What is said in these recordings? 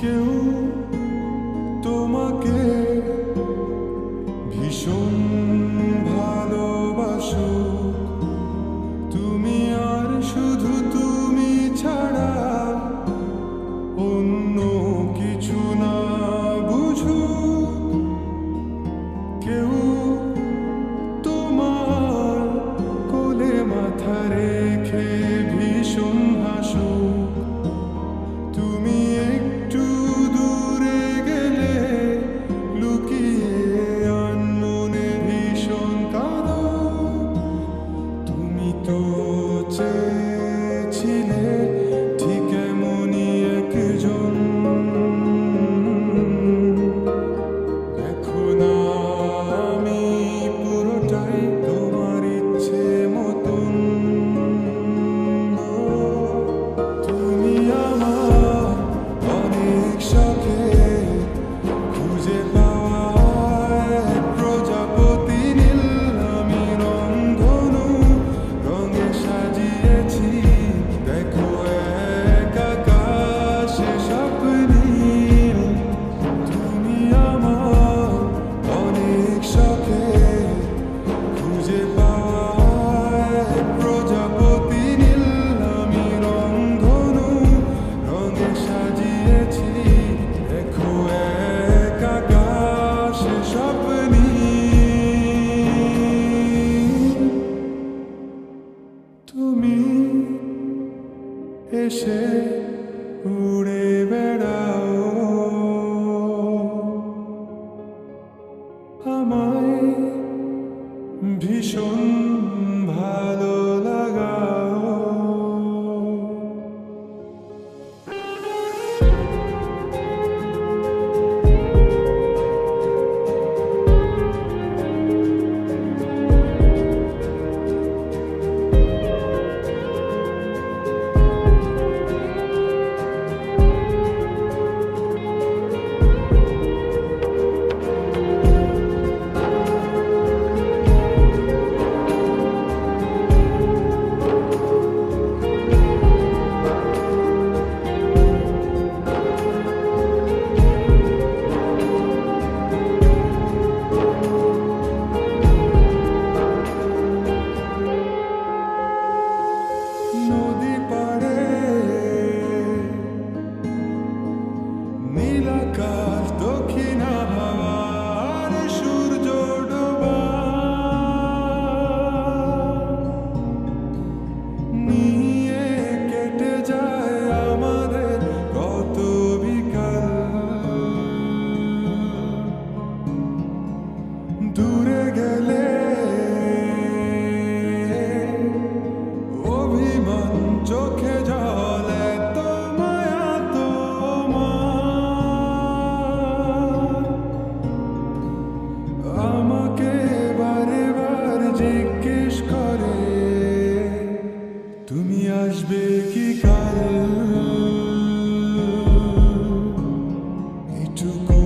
কেউ তোমাকে ভীষণ ভালোবাসো, তুমি আর শুধু তুমি ছাড়া অন্য কিছু না বুঝো। কেউ তোমার কোলে মাথা রেখে ভীষণ হাসো, তুমি একটু দূরে গেলে লুকিয়ে আনমনে ভীষণ কাঁদো। তুমি তো চেয়েছিলে ঠিক এমনই একজন, দেখো না আমি পুরোটাই তোমার ইচ্ছে মতন। তুমি আমার অনেক শখে খুঁজে পাওয়া এক প্রজাপতি নীল, আমি রংধনু রঙে সাজিয়েছি, দেখো এক আকাশে স্বপ্নীল। তুমি আমার অনেক শখে খুঁজে পাওয়া এক প্রজাপতি নীল, আমি রংধনু রঙে সাজিয়েছি, দেখো এক আকাশে স্বপ্নীল। তুমি এসে উড়ে বেড়াও, আমায় ভীষণ ভালো লাগাও। নদী পাড়ে নীল আকাশ, দক্ষিণ হাওয়ার সূর্য ডোবা, নিয়ে কেটে যায় আমাদের কত বিকাল। দূরে গেলে অভিমান, চোখে জল, এত মায়া তোমার, আমাকে বারে বার জিজ্ঞেস করে তুমি আসবে কি কাল। এটুকু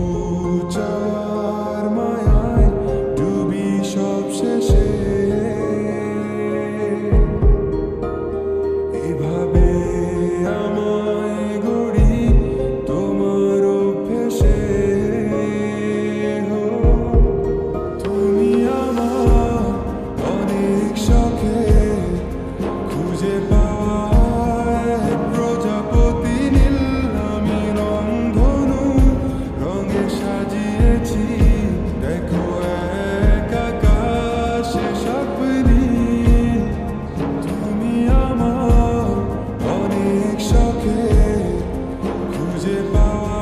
চাওয়ার মায়ায় ডুবি সব শেষে, এভাবে আমায় গড়ি তোমার অভ্যেসে। তুমি আমার অনেক শখে খুঁজে পাওয়া এক প্রজাপতি নীল, আমি রংধনু রঙে সাজিয়েছি, দেখো এক আকাশে স্বপ্নীল। তুমি আমার অনেক শখে খুঁজে পাওয়া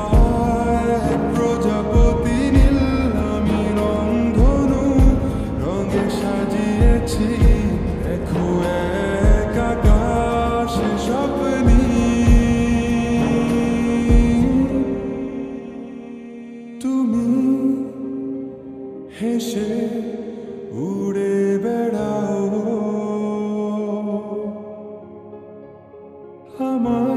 এক প্রজাপতি নীল, আমি রংধনু রঙে সাজিয়েছি, দেখো এক আকাশে স্বপ্নীল। তুমি হেসে উড়ে বেড়াও, আমায়